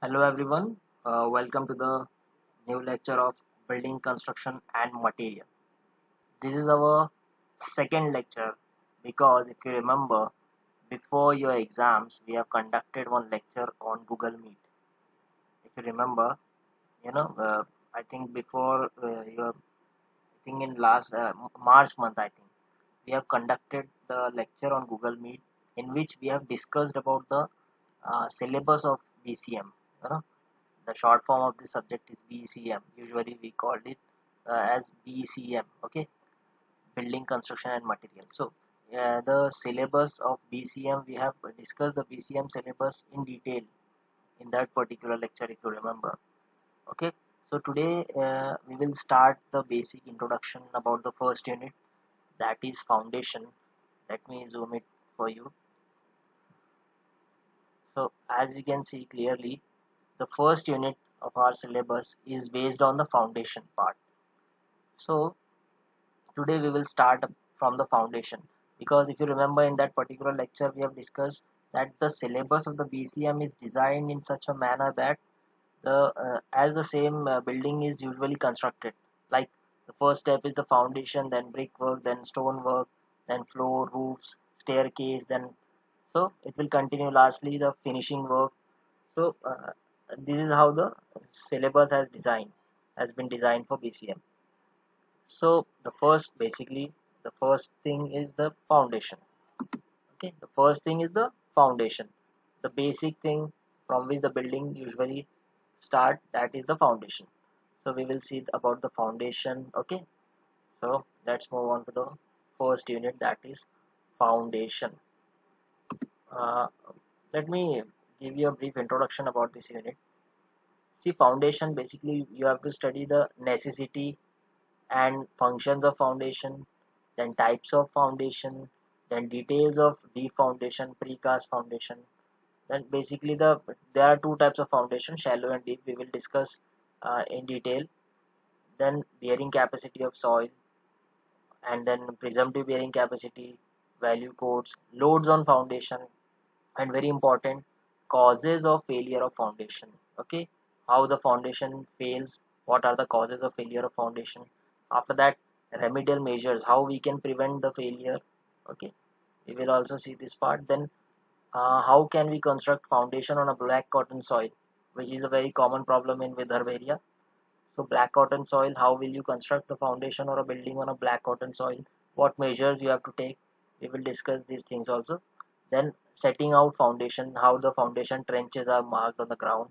Hello everyone, welcome to the new lecture of building construction and material. This is our second lecture because if you remember, before your exams we have conducted one lecture on Google Meet. If you remember, I think before I think in last March month, I think we have conducted the lecture on Google Meet in which we have discussed about the syllabus of BCM. You know, the short form of the subject is BCM. Usually we called it as BCM. Okay, building construction and material. So the syllabus of BCM, we have discussed the BCM syllabus in detail in that particular lecture, if you remember. Okay, so today we will start the basic introduction about the first unit, that is foundation. Let me zoom it for you. So as you can see clearly, the first unit of our syllabus is based on the foundation part. So today we will start from the foundation, because if you remember in that particular lecture we have discussed that the syllabus of the BCM is designed in such a manner that the as the same building is usually constructed. Like the first step is the foundation, then brickwork, then stonework, then floor, roofs, staircase, then so it will continue lastly the finishing work. So this is how the syllabus has been designed for BCM. So the first thing is the foundation. Okay, the first thing is the foundation, the basic thing from which the building usually start, that is the foundation. So we will see about the foundation. Okay, so let's move on to the first unit, that is foundation. uh, Let me give you a brief introduction about this unit. See, foundation, basically you have to study the necessity and functions of foundation, then types of foundation, then details of deep foundation, precast foundation. Then basically there are two types of foundation, shallow and deep. We will discuss in detail. Then bearing capacity of soil, and then presumptive bearing capacity, value codes, loads on foundation, and very important, causes of failure of foundation. Okay, how the foundation fails, what are the causes of failure of foundation. After that, remedial measures, how we can prevent the failure. Okay, we will also see this part. Then how can we construct foundation on a black cotton soil, which is a very common problem in Vidarbha area. So black cotton soil, how will you construct the foundation or a building on a black cotton soil? What measures you have to take? We will discuss these things also. Then setting out foundation, how the foundation trenches are marked on the ground.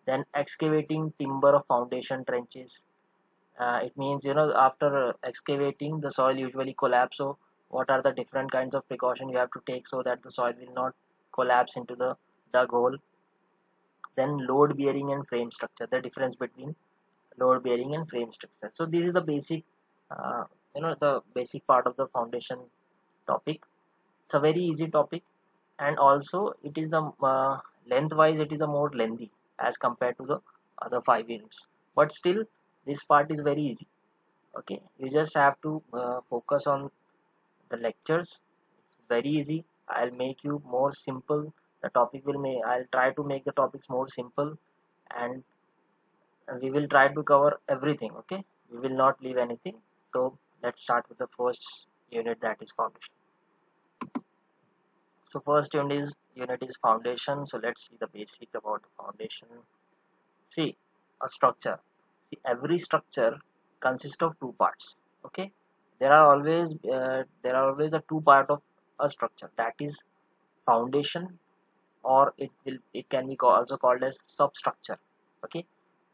Then excavating timber of foundation trenches. It means, after excavating, the soil usually collapse. So what are the different kinds of precaution you have to take so that the soil will not collapse into the dug hole. Then load bearing and frame structure, the difference between load bearing and frame structure. So this is the basic, uh, the basic part of the foundation topic. It's a very easy topic, and also it is a lengthwise it is a more lengthy as compared to the other 5 units, but still this part is very easy. Okay, you just have to focus on the lectures. It's very easy. I'll make you more simple. The topic will make I'll try to make the topics more simple, and we will try to cover everything. Okay, we will not leave anything. So let's start with the first unit, that is foundation. So first unit is foundation. So let's see the basic about the foundation. See, a structure. See, every structure consists of two parts. Okay, there are always a two part of a structure, that is foundation, or it can be also called as substructure. Okay,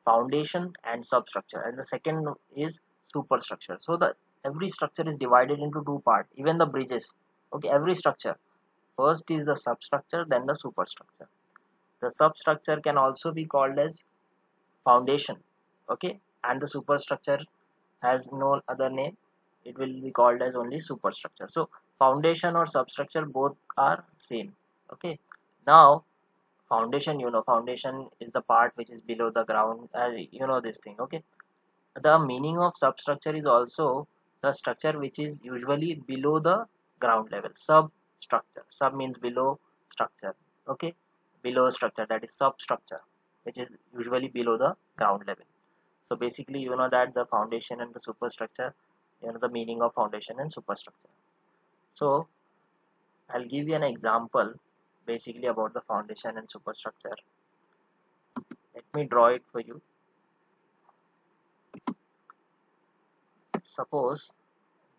foundation and substructure, and the second is superstructure. So the every structure is divided into two parts, even the bridges. Okay, every structure, first is the substructure, then the superstructure. The substructure can also be called as foundation. Okay, and the superstructure has no other name, it will be called as only superstructure. So foundation or substructure both are same. Okay, now foundation, foundation is the part which is below the ground, this thing. Okay, the meaning of substructure is also the structure which is usually below the ground level. Substructure, sub means below, structure. Okay, below structure, that is substructure. which is usually below the ground level. So basically, you know that the foundation and the superstructure, you know the meaning of foundation and superstructure. So I'll give you an example basically about the foundation and superstructure. Let me draw it for you. Suppose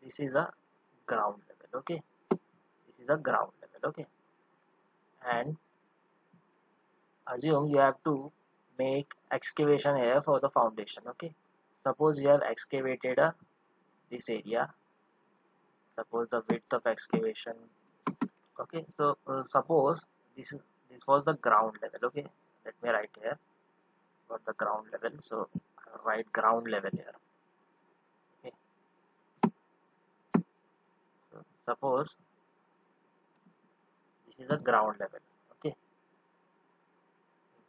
this is a ground level, okay? This is a ground level, okay? And assume you have to make excavation here for the foundation, okay? Suppose you have excavated this area. Suppose the width of excavation, okay? So suppose this was the ground level, okay? Let me write here for the ground level. So I'll write ground level here, okay? So suppose this is a ground level, okay?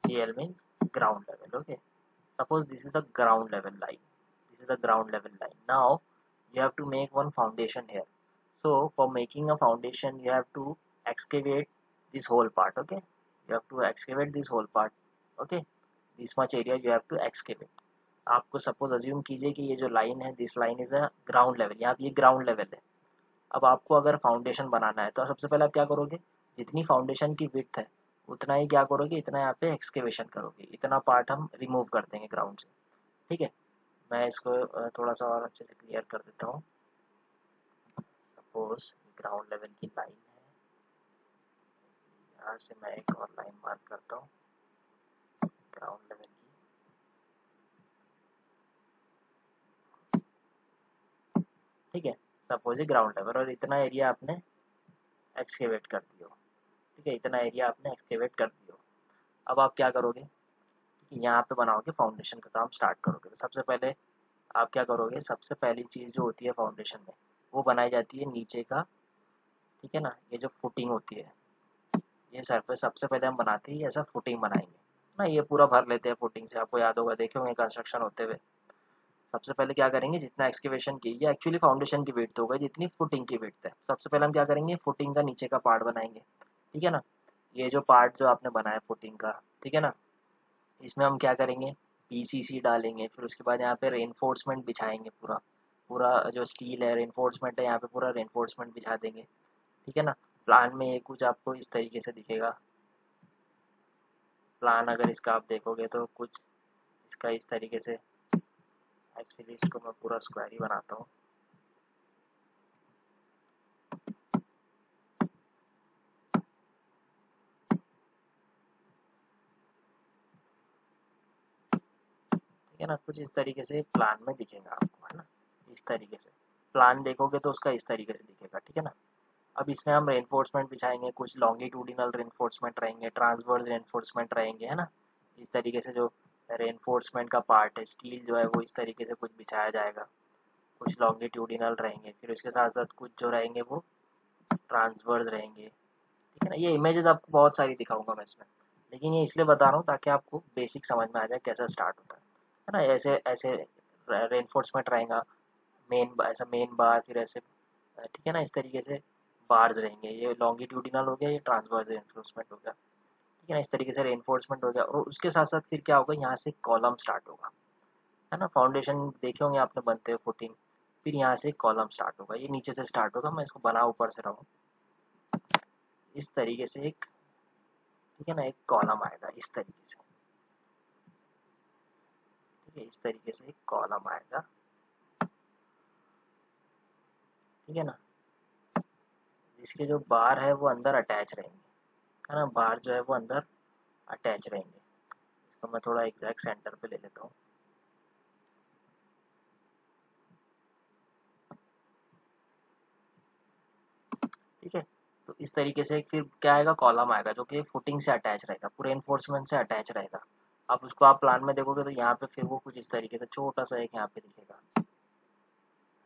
GL means ground level, okay? Suppose this is the ground level line. This is the ground level line. Now you have to make one foundation here. So for making a foundation, you have to excavate this whole part, okay? You have to excavate this whole part, okay? This much area you have to excavate. आपको suppose assume कीजिए कि ये जो line है, this line is a ground level, यहाँ पे ये ground level है. अब आपको अगर फाउंडेशन बनाना है तो सबसे पहले आप क्या करोगे, जितनी फाउंडेशन की विड्थ है उतना ही क्या करोगे, इतना यहाँ पे एक्सकेवेशन करोगे. इतना पार्ट हम रिमूव कर देंगे ग्राउंड से. ठीक है, मैं इसको थोड़ा सा और अच्छे से क्लियर कर देता हूँ. सपोज ग्राउंड लेवल की लाइन है, यहाँ से मैं एक और लाइन मार्क करता हूँ ग्राउंड लेवल की. ठीक है, सपोज ये ग्राउंड लेवल और इतना एरिया आपने एक्सकेवेट कर दियो. ठीक है, इतना एरिया आपने एक्सकेवेट कर दियो. अब आप क्या करोगे, यहाँ पे बनाओगे फाउंडेशन का काम स्टार्ट करोगे. तो सबसे पहले आप क्या करोगे, सबसे पहली चीज़ जो होती है फाउंडेशन में वो बनाई जाती है नीचे का. ठीक है ना, ये जो फुटिंग होती है, ये सरफेस सबसे पहले हम बनाते ही ऐसा फुटिंग बनाएंगे ना. ये पूरा भर लेते हैं फुटिंग से, आपको याद होगा, देखे होंगे कंस्ट्रक्शन होते हुए. सबसे पहले क्या करेंगे, जितना एक्सकेवेशन की, ये एक्चुअली फाउंडेशन की विड्थ होगा जितनी फुटिंग की विड्थ है. सबसे पहले हम क्या करेंगे, फुटिंग का नीचे का पार्ट बनाएंगे. ठीक है ना, ये जो पार्ट जो आपने बनाया फुटिंग का, ठीक है ना, इसमें हम क्या करेंगे, पीसीसी डालेंगे. फिर उसके बाद यहाँ पे रेनफोर्समेंट बिछाएंगे. पूरा पूरा जो स्टील है रेनफोर्समेंट है, यहाँ पे पूरा रेनफोर्समेंट बिछा देंगे. ठीक है ना, प्लान में ये कुछ आपको इस तरीके से दिखेगा. प्लान अगर इसका आप देखोगे तो कुछ इसका इस तरीके से, एक्चुअली इसको मैं पूरा स्क्वायर ही बनाता हूँ. ठीक है ना, कुछ इस तरीके से प्लान में दिखेगा आपको, है ना. इस तरीके से प्लान देखोगे तो उसका इस तरीके से दिखेगा. ठीक है ना, अब इसमें हम रेनफोर्समेंट बिछाएंगे, कुछ लॉन्गिट्यूडिनल रेनफोर्समेंट रहेंगे, ट्रांसवर्स रेनफोर्समेंट रहेंगे, है ना. इस तरीके से जो रेनफोर्समेंट का पार्ट है, स्टील जो है वो इस तरीके से कुछ बिछाया जाएगा. कुछ लॉन्गिट्यूडिनल रहेंगे, फिर उसके साथ साथ कुछ जो रहेंगे वो ट्रांसवर्स रहेंगे. ठीक है ना, ये इमेजेस आपको बहुत सारी दिखाऊंगा मैं इसमें, लेकिन ये इसलिए बता रहा हूँ ताकि आपको बेसिक समझ में आ जाए कैसा स्टार्ट होता है ना. ऐसे ऐसे रेनफोर्समेंट रहेगा, मेन ऐसा मेन बार, फिर ऐसे, ठीक है ना, इस तरीके से बार्स रहेंगे. ये लॉन्गिट्यूडिनल हो गया, ये ट्रांसवर्स रेनफोर्समेंट हो गया. ठीक है ना, इस तरीके से रेनफोर्समेंट हो गया. और उसके साथ साथ फिर क्या होगा, यहाँ से कॉलम स्टार्ट होगा, है ना. फाउंडेशन देखे होंगे आपने बनते हुए फुटिंग, फिर यहाँ से कॉलम स्टार्ट होगा. ये नीचे से स्टार्ट होगा, मैं इसको बना ऊपर से रहा हूँ. इस तरीके से एक, ठीक है ना, एक कॉलम आएगा इस तरीके से. ठीक है, इस तरीके से एक कॉलम आएगा. ठीक है ना, जिसके जो बार है वो अंदर अटैच रहेंगे, है ना. बार जो है वो अंदर अटैच रहेंगे. इसको मैं थोड़ा एग्जैक्ट सेंटर पे ले लेता हूँ. ठीक है, तो इस तरीके से फिर क्या आएगा, कॉलम आएगा जो कि फुटिंग से अटैच रहेगा, पूरे एनफोर्समेंट से अटैच रहेगा. आप उसको आप प्लान में देखोगे तो यहाँ पे फिर वो कुछ इस तरीके से छोटा सा एक यहाँ पे दिखेगा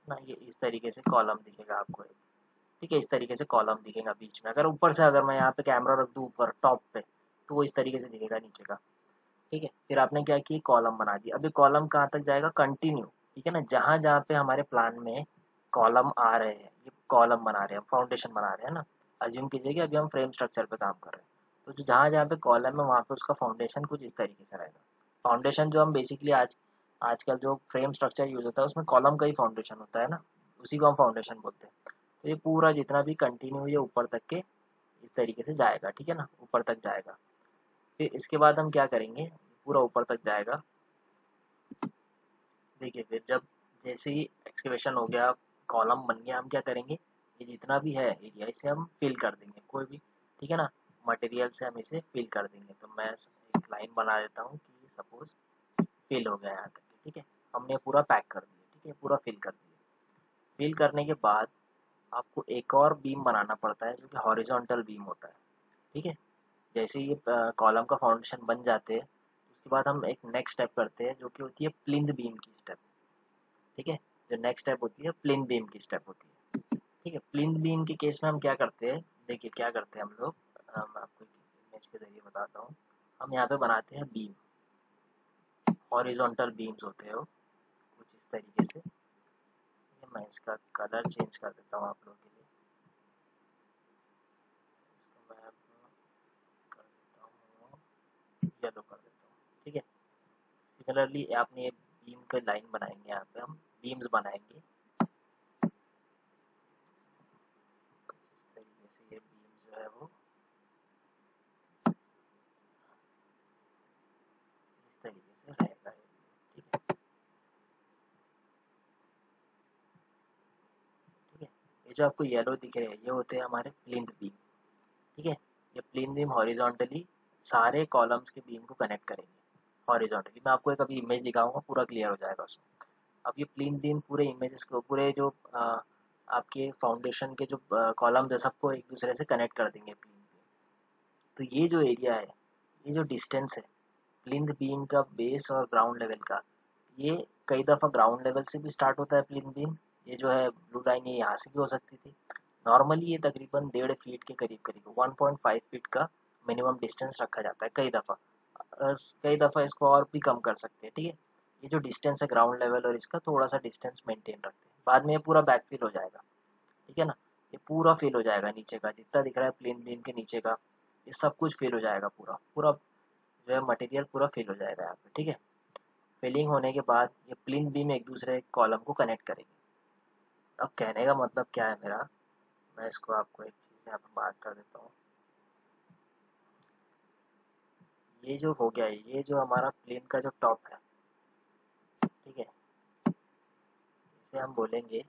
ना. ये इस तरीके से कॉलम दिखेगा आपको एक. ठीक है, इस तरीके से कॉलम दिखेगा बीच में. अगर ऊपर से अगर मैं यहाँ पे कैमरा रख दूँ ऊपर टॉप पे तो वो इस तरीके से दिखेगा नीचे का. ठीक है, फिर आपने क्या किया, कॉलम बना दिया. अभी कॉलम कहाँ तक जाएगा, कंटिन्यू. ठीक है ना, जहाँ जहाँ पे हमारे प्लान में कॉलम आ रहे हैं, ये कॉलम बना रहे हैं, फाउंडेशन बना रहे हैं ना. अज्यूम कीजिए कि अभी हम फ्रेम स्ट्रक्चर पे काम कर रहे हैं, तो जो जहाँ जहाँ पे कॉलम है वहाँ पे उसका फाउंडेशन कुछ इस तरीके से रहेगा। फाउंडेशन जो हम बेसिकली आजकल जो फ्रेम स्ट्रक्चर यूज होता है उसमें कॉलम का ही फाउंडेशन होता है ना, उसी को हम फाउंडेशन बोलते हैं। तो ये पूरा जितना भी कंटिन्यू ये ऊपर तक के इस तरीके से जाएगा, ठीक है ना, ऊपर तक जाएगा। फिर इसके बाद हम क्या करेंगे, पूरा ऊपर तक जाएगा। देखिए फिर जब जैसे ही एक्सकेवेशन हो गया, कॉलम बन गया, हम क्या करेंगे, ये जितना भी है एरिया इसे हम फिल कर देंगे, कोई भी, ठीक है ना, मटेरियल से हम इसे फिल कर देंगे। तो मैं एक लाइन बना देता हूँ कि सपोज फिल हो गया यहाँ तक के, ठीक है, हमने पूरा पैक कर दिया, ठीक है, पूरा फिल कर दिया। फिल करने के बाद आपको एक और बीम बनाना पड़ता है जो कि हॉरिजॉन्टल बीम होता है, ठीक है। जैसे ये कॉलम का फाउंडेशन बन जाते हैं, उसके बाद हम एक नेक्स्ट स्टेप करते हैं जो कि होती है प्लिंथ बीम की स्टेप, ठीक है। जो नेक्स्ट स्टेप होती है प्लिंथ बीम की स्टेप होती है, ठीक है। प्लिंथ बीम के केस में हम क्या करते हैं, देखिए क्या करते हैं हम लोग, मैं आपको एक इमेज के जरिए बताता हूँ। हम यहाँ पे बनाते हैं बीम, हॉरिजॉन्टल बीम्स होते हैं वो कुछ इस तरीके से। मैं इसका कलर चेंज कर देता हूँ आप लोगों के लिए, इसको मैं कर देता हूँ येलो कर देता हूँ, ठीक है। सिमिलरली आपने ये बीम का लाइन बनाएंगे, यहाँ पे हम बीम्स बनाएंगे कुछ इस तरीके से। ये बीम जो है वो इस तरीके से रहेगा, ठीक है, ठीक है। ये जो आपको येलो दिख रहे हैं ये होते हैं हमारे प्लिंथ बीम, ठीक है। ये प्लिंथ बीम हॉरिजॉन्टली सारे कॉलम्स के बीम को कनेक्ट करेंगे हॉरिजॉन्टली। मैं आपको एक अभी इमेज दिखाऊंगा, पूरा क्लियर हो जाएगा उसमें। अब ये प्लिंथ बीम पूरे इमेजेस को, पूरे जो आपके फाउंडेशन के जो कॉलम्स है सबको एक दूसरे से कनेक्ट कर देंगे प्लिंथ बीम। तो ये जो एरिया है, ये जो डिस्टेंस है प्लिंथ बीम का बेस और ग्राउंड लेवल का, ये कई दफ़ा ग्राउंड लेवल से भी स्टार्ट होता है प्लिंथ बीम। ये जो है ब्लू लाइन ये यहाँ से भी हो सकती थी। नॉर्मली ये तकरीबन 1.5 फीट के करीब करीब 1.5 फीट का मिनिमम डिस्टेंस रखा जाता है कई दफ़ा। कई दफ़ा इसको और भी कम कर सकते हैं, ठीक है। ये जो डिस्टेंस है ग्राउंड लेवल और इसका थोड़ा सा डिस्टेंस मेंटेन रखते हैं, बाद में ये पूरा बैक फिल हो जाएगा, ठीक है ना। ये पूरा फिल हो जाएगा, नीचे का जितना दिख रहा है प्लेन बीम के नीचे का ये सब कुछ फिल हो जाएगा, पूरा पूरा जो है मटेरियल पूरा फिल हो जाएगा यहाँ पे, ठीक है। फिलिंग होने के बाद ये प्लिंथ बीम एक दूसरे कॉलम को कनेक्ट करेंगे। अब कहने का मतलब क्या है मेरा, मैं इसको आपको एक चीज़ यहाँ पे बात कर देता हूँ। ये जो हो गया है, ये जो हमारा प्लेन का जो टॉप है, ठीक है, इसे हम बोलेंगे,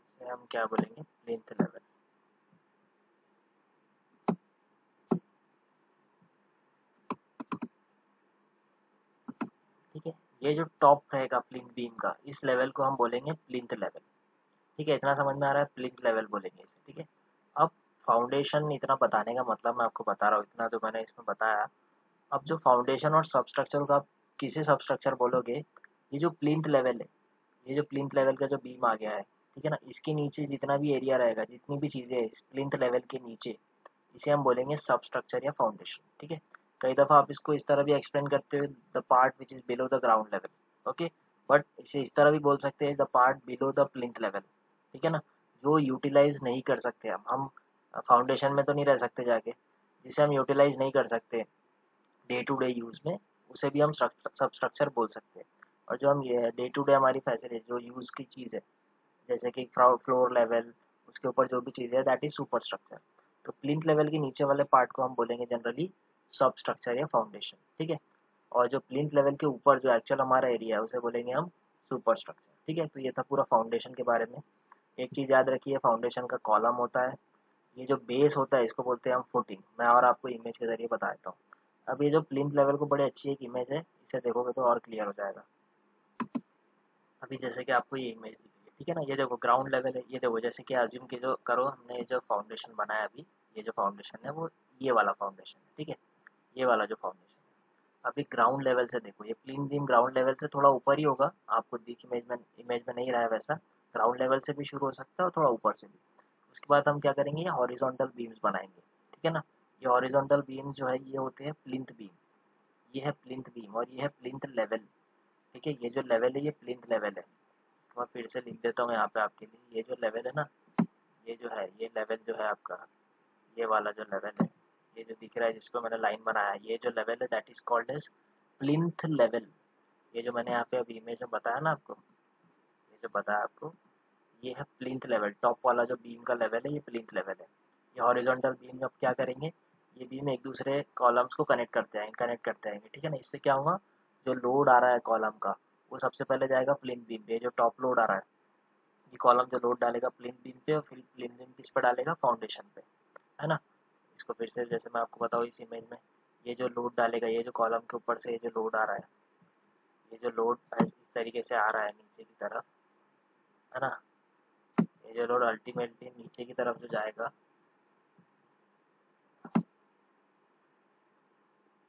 इसे हम क्या बोलेंगे, प्लिंथ लेवल, ठीक है। ये जो टॉप रहेगा प्लिंथ बीम का, इस लेवल को हम बोलेंगे प्लिंथ लेवल, ठीक है। इतना समझ में आ रहा है, प्लिंथ लेवल बोलेंगे इसे, ठीक है। अब फाउंडेशन इतना बताने का मतलब मैं आपको बता रहा हूँ, इतना जो मैंने इसमें बताया। अब जो फाउंडेशन और सबस्ट्रक्चर का आप किसे सबस्ट्रक्चर बोलोगे, ये जो प्लिंथ लेवल है, ये जो प्लिंथ लेवल का जो बीम आ गया है, ठीक है ना, इसके नीचे जितना भी एरिया रहेगा, जितनी भी चीज़ें हैं इस प्लिंथ लेवल के नीचे, इसे हम बोलेंगे सबस्ट्रक्चर या फाउंडेशन, ठीक है। कई दफ़ा आप इसको इस तरह भी एक्सप्लेन करते हुए the part which is below the ground level, okay. But इसे इस तरह भी बोल सकते हैं the part below the plinth level, ठीक है ना, जो यूटिलाइज नहीं कर सकते हम फाउंडेशन में तो नहीं रह सकते जाके, जिसे हम यूटिलाइज नहीं कर सकते डे टू डे यूज़ में, उसे भी हम सब स्ट्रक्चर बोल सकते हैं। और जो हम ये डे टू डे हमारी फैसिलिटी जो यूज़ की चीज़ है, जैसे कि फ्लोर लेवल, उसके ऊपर जो भी चीज़ है दैट इज सुपर स्ट्रक्चर। तो प्लिंथ लेवल के नीचे वाले पार्ट को हम बोलेंगे जनरली सब स्ट्रक्चर या फाउंडेशन, ठीक है। और जो प्लिंथ लेवल के ऊपर जो एक्चुअल हमारा एरिया है उसे बोलेंगे हम सुपर स्ट्रक्चर, ठीक है। तो ये था पूरा फाउंडेशन के बारे में। एक चीज़ याद रखिए, फाउंडेशन का कॉलम होता है, ये जो बेस होता है इसको बोलते हैं हम फुटिंग। मैं और आपको इमेज के जरिए बता देता हूँ। अब ये जो प्लिंथ लेवल को बड़ी अच्छी एक इमेज है, इसे देखोगे तो और क्लियर हो जाएगा। अभी जैसे कि आपको ये इमेज दिख रही है, ठीक है ना, ये देखो ग्राउंड लेवल है, ये देखो जैसे कि अज्यूम की जो करो हमने ये जो फाउंडेशन बनाया अभी, ये जो फाउंडेशन है वो ये वाला फाउंडेशन है, ठीक है, ये वाला जो फाउंडेशन है। अभी ग्राउंड लेवल से देखो, ये प्लिंथ बीम ग्राउंड लेवल से थोड़ा ऊपर ही होगा, आपको दिख इमेज में नहीं रहा है वैसा। ग्राउंड लेवल से भी शुरू हो सकता है और थोड़ा ऊपर से भी। उसके बाद हम क्या करेंगे, ये हॉरिजॉन्टल बीम्स बनाएंगे, ठीक है ना। ये हॉरिजॉन्टल बीम्स जो है ये होते हैं प्लिंथ बीम, ये है प्लिंथ बीम और ये है प्लिंथ लेवल, ठीक है। ये जो लेवल है ये प्लिंथ लेवल है। मैं फिर से लिख देता हूँ यहाँ पे आपके लिए, ये जो लेवल है ना, ये जो है लेवल जो है आपका, ये वाला जो लेवल है, ये जो दिख रहा है जिसको मैंने लाइन बनाया, ये जो लेवल है that is called as plinth level. ये जो मैंने यहाँ पे अभी इमेज में बताया ना आपको, ये जो बताया आपको, ये है प्लिंथ लेवल। टॉप वाला जो बीम का लेवल है ये प्लिंथ लेवल है। ये हॉरिजॉन्टल बीम में अब क्या करेंगे, ये बीम एक दूसरे कॉलम्स को कनेक्ट करते आएंगे, ठीक है ना। इससे क्या होगा, जो लोड आ रहा है कॉलम का वो सबसे पहले जाएगा प्लिंथ बीम पे। जो टॉप लोड आ रहा है, ये कॉलम जो लोड डालेगा प्लिंथ बीम पे, और फिर प्लिंथ बीम किस पे डालेगा, फाउंडेशन पे, है ना। इसको फिर से जैसे मैं आपको बताऊँ इस इमेज में, ये जो लोड डालेगा, ये जो कॉलम के ऊपर से ये जो लोड आ रहा है, ये जो लोड इस तरीके से आ रहा है नीचे की तरफ, है ना। ये जो लोड अल्टीमेटली नीचे की तरफ जो जाएगा,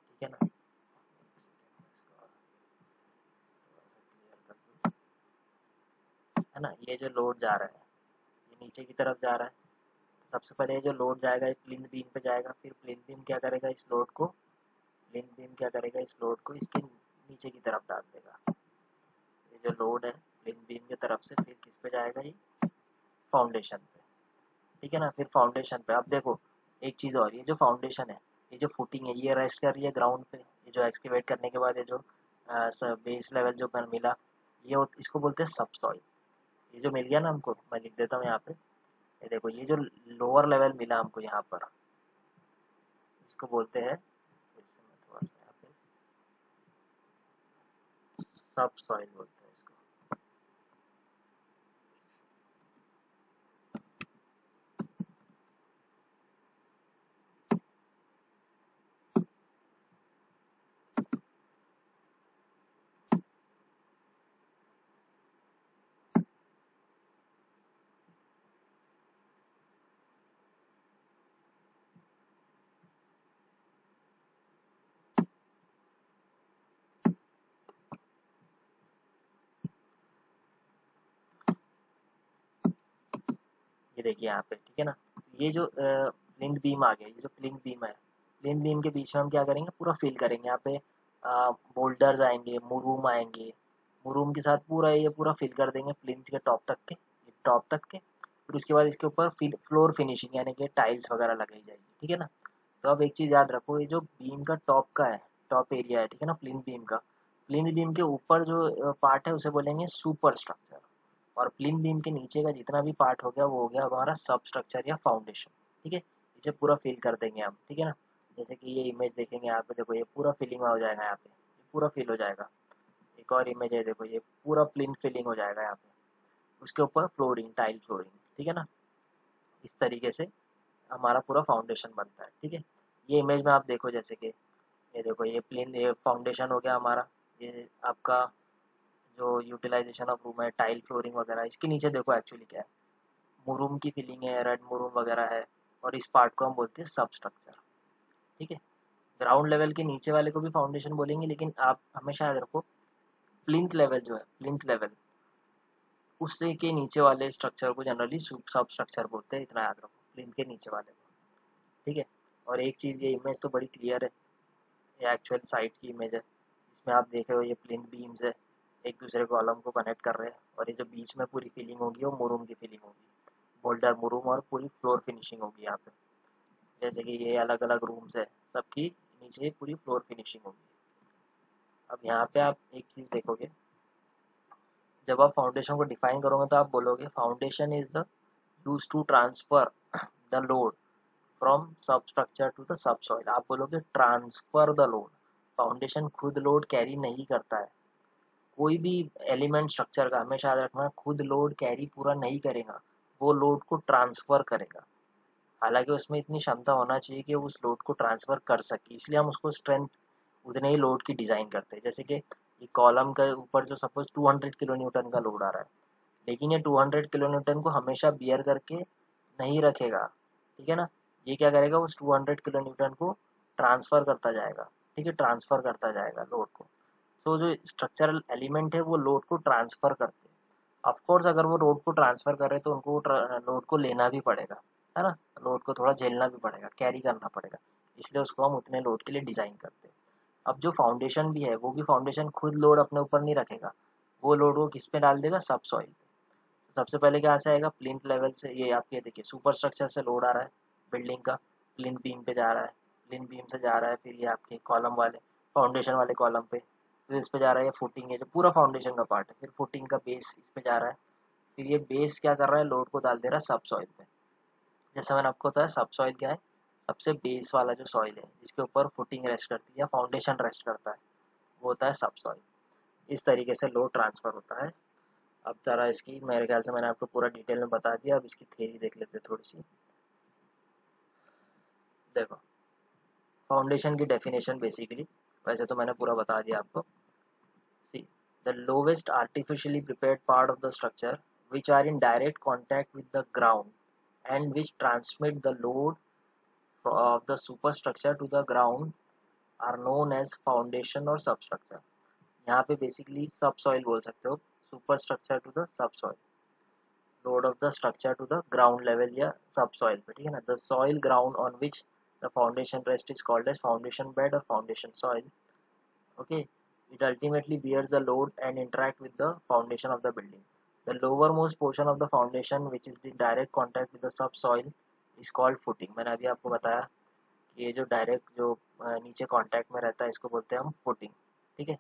ठीक है ना। है ना, ये जो लोड जा रहा है ये नीचे की तरफ जा रहा है। तो सबसे पहले ये जो लोड जाएगा ये प्लिंथ बीम पे जाएगा, फिर प्लिंथ बीम क्या करेगा, इस लोड को, प्लिंथ बीम क्या करेगा, इस लोड को इसके नीचे की तरफ डाल देगा। ये जो लोड है प्लिंथ बीम की तरफ से फिर किस पे जाएगा, ये फाउंडेशन पे, ठीक है ना। फिर फाउंडेशन पे अब देखो एक चीज़ और, ये जो फाउंडेशन है, ये जो फुटिंग है ये रेस्ट कर रही है ग्राउंड पे। ये जो एक्सकेवेट करने के बाद ये जो बेस लेवल जो मिला, इसको बोलते हैं सब सॉइल। ये जो मिल गया ना हमको, मैं लिख देता हूँ यहाँ पे, ये देखो ये जो लोअर लेवल मिला हमको यहाँ पर, इसको बोलते हैं, इससे मैं थोड़ा सा यहाँ पे सब सॉइल बोलते हैं इसको। ये देखिए यहाँ पे, ठीक है ना। ये जो प्लिंथ बीम आ गया, ये जो प्लिंथ बीम है, प्लिंथ बीम के बीच में हम क्या करेंगे, पूरा फिल करेंगे। यहाँ पे बोल्डर्स आएंगे, मुरूम आएंगे, मुरूम के साथ पूरा ये पूरा फिल कर देंगे प्लिंथ के टॉप तक के, टॉप तक के। फिर उसके बाद इसके ऊपर फ्लोर फिनिशिंग यानी कि टाइल्स वगैरह लगाई जाएगी, ठीक है ना। तो अब एक चीज़ याद रखो, ये जो बीम का टॉप का है, टॉप एरिया है, ठीक है ना, प्लिंथ बीम का, प्लिंथ बीम के ऊपर जो पार्ट है उसे बोलेंगे सुपर स्ट्रक्चर, और प्लिंथ बीम के नीचे का जितना भी पार्ट हो गया वो हो गया हमारा सब स्ट्रक्चर या फाउंडेशन, ठीक है। इसे पूरा फिल कर देंगे हम, ठीक है ना। जैसे कि ये इमेज देखेंगे यहाँ पे, देखो ये पूरा फिलिंग हो जाएगा यहाँ पे, ये पूरा फिल हो जाएगा। एक और इमेज है, देखो ये पूरा प्लिंथ फिलिंग हो जाएगा यहाँ पे, उसके ऊपर फ्लोरिंग, टाइल फ्लोरिंग, ठीक है ना। इस तरीके से हमारा पूरा फाउंडेशन बनता है, ठीक है। ये इमेज में आप देखो, जैसे कि ये देखो ये प्लेन, ये फाउंडेशन हो गया हमारा। ये आपका जो यूटिलाइजेशन ऑफ रूम है, टाइल फ्लोरिंग वगैरह, इसके नीचे देखो एक्चुअली क्या है, मुरूम की फिलिंग है, रेड मुरूम वगैरह है, और इस पार्ट को हम बोलते हैं सब स्ट्रक्चर, ठीक है। ग्राउंड लेवल के नीचे वाले को भी फाउंडेशन बोलेंगे, लेकिन आप हमेशा याद रखो प्लिंथ लेवल जो है, प्लिंथ लेवल उससे के नीचे वाले स्ट्रक्चर को जनरली सब स्ट्रक्चर बोलते हैं, इतना याद रखो, प्लिंथ के नीचे वाले को, ठीक है। और एक चीज़, ये इमेज तो बड़ी क्लियर है, ये एक्चुअल साइट की इमेज है। इसमें आप देख रहे हो ये प्लिंथ बीम्स है, एक दूसरे कॉलम को कनेक्ट कर रहे हैं, और ये जो बीच में पूरी फिलिंग होगी वो मुरूम की फिलिंग होगी, बोल्डर मुरूम, और पूरी फ्लोर फिनिशिंग होगी यहाँ पे। जैसे कि ये अलग अलग रूम्स है, सबकी नीचे पूरी फ्लोर फिनिशिंग होगी। अब यहाँ पे आप एक चीज़ देखोगे, जब आप फाउंडेशन को डिफाइन करोगे तो आप बोलोगे foundation is use to transfer the load from substructure to the सब सॉइल। आप बोलोगे ट्रांसफर द लोड, फाउंडेशन खुद लोड कैरी नहीं करता है। कोई भी एलिमेंट स्ट्रक्चर का हमेशा याद रखना, खुद लोड कैरी पूरा नहीं करेगा, वो लोड को ट्रांसफर करेगा। हालांकि उसमें इतनी क्षमता होना चाहिए कि वो उस लोड को ट्रांसफर कर सके, इसलिए हम उसको स्ट्रेंथ उतने ही लोड की डिज़ाइन करते हैं। जैसे कि ये कॉलम के ऊपर जो सपोज 200 किलो न्यूटन का लोड आ रहा है, लेकिन ये 200 किलो न्यूटन को हमेशा बियर करके नहीं रखेगा, ठीक है ना। ये क्या करेगा, उस 200 किलो न्यूटन को ट्रांसफर करता जाएगा, ठीक है, ट्रांसफर करता जाएगा लोड को। तो जो स्ट्रक्चरल एलिमेंट है वो लोड को ट्रांसफर करते हैं। ऑफकोर्स अगर वो लोड को ट्रांसफर कर रहे हैं तो उनको लोड को लेना भी पड़ेगा, है ना, लोड को थोड़ा झेलना भी पड़ेगा, कैरी करना पड़ेगा, इसलिए उसको हम उतने लोड के लिए डिज़ाइन करते हैं। अब जो फाउंडेशन भी है, वो भी फाउंडेशन खुद लोड अपने ऊपर नहीं रखेगा, वो लोड वो किस पे डाल देगा, सब सॉइल पे। सबसे पहले कहाँ से आएगा, प्लिंथ लेवल से। ये आपके देखिए सुपर स्ट्रक्चर से लोड आ रहा है बिल्डिंग का, प्लिंथ बीम पे जा रहा है, प्लिंथ बीम से जा रहा है, फिर ये आपके कॉलम वाले फाउंडेशन वाले कॉलम पे, फिर इस पे जा रहा है ये फुटिंग है जो पूरा फाउंडेशन का पार्ट है, फिर फुटिंग का बेस इस पे जा रहा है, फिर ये बेस क्या कर रहा है, लोड को डाल दे रहा है सब सॉइल पे। जैसे मैंने आपको बताया सब सॉइल क्या है, सबसे बेस वाला जो सॉइल है जिसके ऊपर फुटिंग रेस्ट करती है या फाउंडेशन रेस्ट करता है वो होता है सब सॉइल। इस तरीके से लोड ट्रांसफर होता है। अब जरा इसकी, मेरे ख्याल से मैंने आपको पूरा डिटेल में बता दिया, अब इसकी थ्योरी देख लेते हैं थोड़ी सी। देखो फाउंडेशन की डेफिनेशन बेसिकली, वैसे तो मैंने पूरा बता दिया आपको। See, the lowest artificially prepared part of the structure which are in direct contact with the ground and which transmit the load of the superstructure to the ground are known as foundation or substructure। यहाँ पे basically सब soil बोल सकते हो, super structure to the सब soil, load of the structure to the ground level या सब soil पे, ठीक है ना। The soil ground on which the foundation rest is called as foundation bed और foundation soil. Okay, it ultimately bears the load and interact with the foundation of the building। The lowermost portion of the foundation which is in direct contact with the subsoil is called footing। मैंने अभी आपको बताया कि ये जो direct जो नीचे contact में रहता है इसको बोलते हैं हम फुटिंग, ठीक है।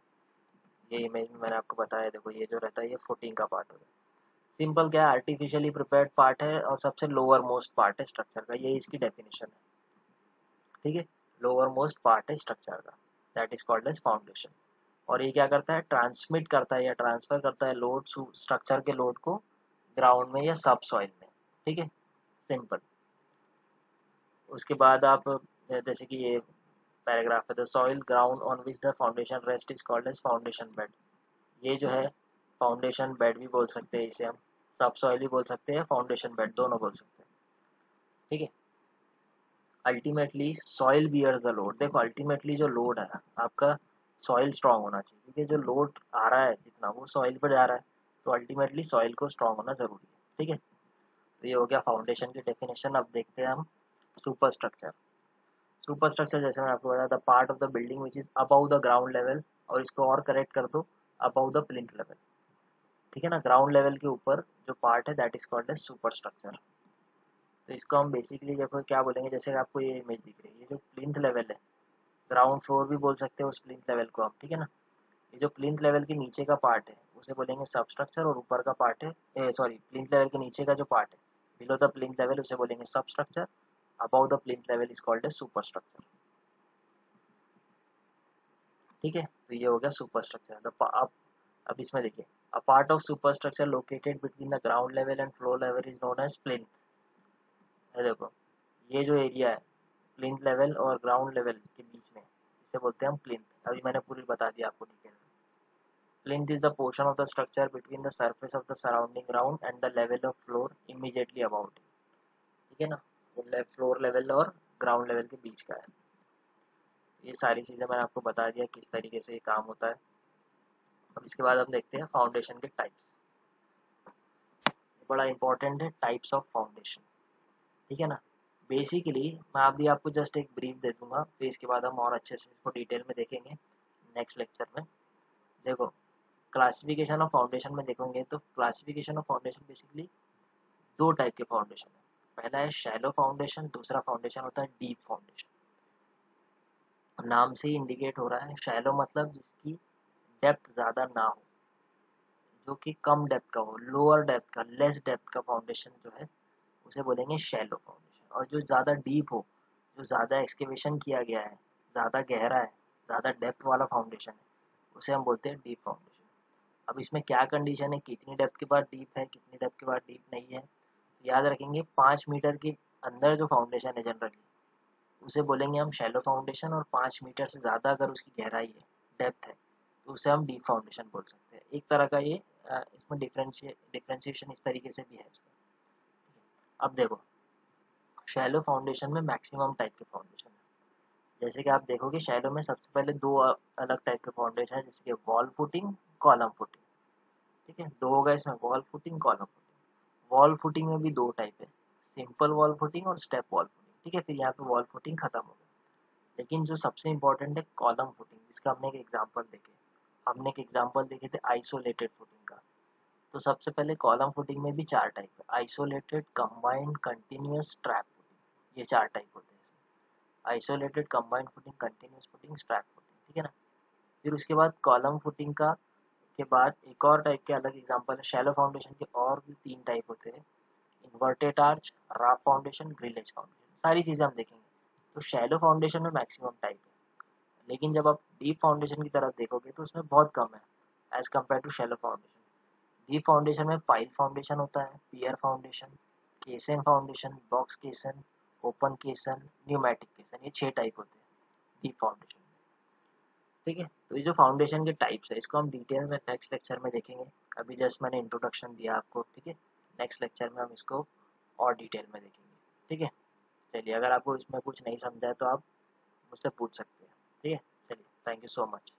ये इमेज में मैंने आपको बताया, देखो ये जो रहता है ये फुटिंग का पार्ट होता है। सिंपल क्या है, आर्टिफिशियली प्रिपेयर्ड पार्ट है और सबसे लोअर मोस्ट पार्ट है स्ट्रक्चर का, यही इसकी डेफिनेशन है, ठीक है। लोअर मोस्ट पार्ट है स्ट्रक्चर का, that is called as foundation. और ये क्या करता है, ट्रांसमिट करता है या ट्रांसफर करता है लोड, स्ट्रक्चर के लोड को ग्राउंड में या सब सॉइल में, ठीक है, सिंपल। उसके बाद आप जैसे कि ये पैराग्राफ है, the soil ground on which the foundation rest is called as foundation bed. ये जो है फाउंडेशन बेड भी बोल सकते हैं इसे हम, सब सॉइल भी बोल सकते हैं, फाउंडेशन बेड दोनों बोल सकते हैं, ठीक है। Ultimately soil bears the load. देखो अल्टीमेटली जो लोड है आपका, सॉइल स्ट्रांग होना चाहिए, क्योंकि जो लोड आ रहा है जितना वो सॉइल पर जा रहा है, तो अल्टीमेटली सॉइल को स्ट्रांग होना ज़रूरी है, ठीक है। तो ये हो गया फाउंडेशन की डेफिनेशन। अब देखते हैं हम सुपर स्ट्रक्चर। सुपर स्ट्रक्चर जैसे मैं आपको बताया, the part of the building which is above the ground level, और इसको और करेक्ट कर दो, अबव द प्लिंथ लेवल, ठीक है ना। ग्राउंड लेवल के ऊपर जो पार्ट है that is called as super structure. तो इसको हम बेसिकली देखो क्या बोलेंगे, जैसे आपको ये इमेज दिख रही है, ये जो प्लिंथ लेवल है, ग्राउंड फ्लोर भी बोल सकते हो उस प्लिंथ लेवल को आप, ठीक है ना। ये जो प्लिंथ लेवल के नीचे का पार्ट है उसे बोलेंगे सब स्ट्रक्चर, और ऊपर का पार्ट है सॉरी प्लिंथ लेवल के नीचे का जो पार्ट है बिलो द प्लिंथ लेवल उसे बोलेंगे sub structure, above the plinth level is called as super structure, ठीक है। तो ये हो गया सुपर स्ट्रक्चर। अब इसमें देखिए, a part of super structure located between the ground level and floor level is known as plinth. देखो ये जो एरिया है प्लिंथ लेवल और ग्राउंड लेवल के बीच में, इसे बोलते हैं हम प्लिंथ। अभी मैंने पूरी बता दिया आपको डिटेल में। Plinth is the portion of the structure between the surface of the surrounding ground and the level of floor immediately about it, ठीक है ना। वो फ्लोर लेवल और ग्राउंड लेवल के बीच का है। ये सारी चीज़ें मैंने आपको बता दिया किस तरीके से ये काम होता है। अब इसके बाद हम देखते हैं फाउंडेशन के टाइप्स। बड़ा इंपॉर्टेंट है टाइप्स ऑफ फाउंडेशन, ठीक है ना। बेसिकली मैं अभी आपको जस्ट एक ब्रीफ दे दूंगा, फिर इसके बाद हम और अच्छे से इसको डिटेल में देखेंगे नेक्स्ट लेक्चर में। देखो क्लासिफिकेशन ऑफ फाउंडेशन में देखोगे तो क्लासिफिकेशन ऑफ फाउंडेशन बेसिकली दो टाइप के फाउंडेशन है। पहला है शैलो फाउंडेशन, दूसरा फाउंडेशन होता है डीप फाउंडेशन। नाम से ही इंडिकेट हो रहा है, शैलो मतलब जिसकी डेप्थ ज़्यादा ना हो, जो कि कम डेप्थ का हो, लोअर डेप्थ का, लेस डेप्थ का फाउंडेशन जो है उसे बोलेंगे शैलो फाउंडेशन। और जो ज़्यादा डीप हो, जो ज़्यादा एक्सकेवेशन किया गया है, ज़्यादा गहरा है, ज़्यादा डेप्थ वाला फाउंडेशन है, उसे हम बोलते हैं डीप फाउंडेशन। अब इसमें क्या कंडीशन है, कितनी डेप्थ के बाद डीप है, कितनी डेप्थ के बाद डीप नहीं है, तो याद रखेंगे 5 मीटर के अंदर जो फाउंडेशन है जनरली उसे बोलेंगे हम शैलो फाउंडेशन, और 5 मीटर से ज़्यादा अगर उसकी गहराई है, डेप्थ है, तो उसे हम डीप फाउंडेशन बोल सकते हैं। एक तरह का ये इसमें डिफ्रेंशिएशन इस तरीके से भी है इसका। अब देखो शैलो फाउंडेशन में मैक्सिमम टाइप के फाउंडेशन है। जैसे कि आप देखोगे शैलो में सबसे पहले दो अलग टाइप के फाउंडेशन है, जैसे कि वॉल फुटिंग, कॉलम फुटिंग, ठीक है। दो होगा इसमें, wall footing, column footing. Wall footing में भी दो टाइप है, सिंपल वॉल फुटिंग और स्टेप वॉल फुटिंग, ठीक है। फिर यहाँ पे वॉल फुटिंग खत्म हो गया। लेकिन जो सबसे इंपॉर्टेंट है कॉलम फुटिंग, जिसका हमने एक एग्जाम्पल देखे थे आइसोलेटेड फुटिंग का। तो सबसे पहले कॉलम फुटिंग में भी 4 टाइप है, isolated, combined, continuous, trap footing, ये 4 टाइप होते हैं। Isolated, combined footing, continuous footing, trap footing, ठीक है ना। फिर उसके बाद कॉलम फुटिंग का के बाद एक और टाइप के अलग एग्जांपल है, शैलो फाउंडेशन के और भी 3 टाइप होते हैं, inverted arch, raft foundation, grillage foundation, सारी चीज़ें हम देखेंगे। तो शैलो फाउंडेशन में मैक्सिमम टाइप है, लेकिन जब आप डीप फाउंडेशन की तरफ देखोगे तो उसमें बहुत कम है as compare to shallow foundation. Deep foundation में पाइल फाउंडेशन होता है, pier foundation, caisson foundation, box caisson, open caisson, pneumatic caisson, ये 6 टाइप होते हैं डीप फाउंडेशन में, ठीक है। तो ये जो फाउंडेशन के टाइप्स है इसको हम डिटेल में नेक्स्ट लेक्चर में देखेंगे। अभी जस्ट मैंने इंट्रोडक्शन दिया आपको, ठीक है। नेक्स्ट लेक्चर में हम इसको और डिटेल में देखेंगे, ठीक है। चलिए, अगर आपको इसमें कुछ नहीं समझा है तो आप मुझसे पूछ सकते हैं, ठीक है। चलिए, थैंक यू सो मच।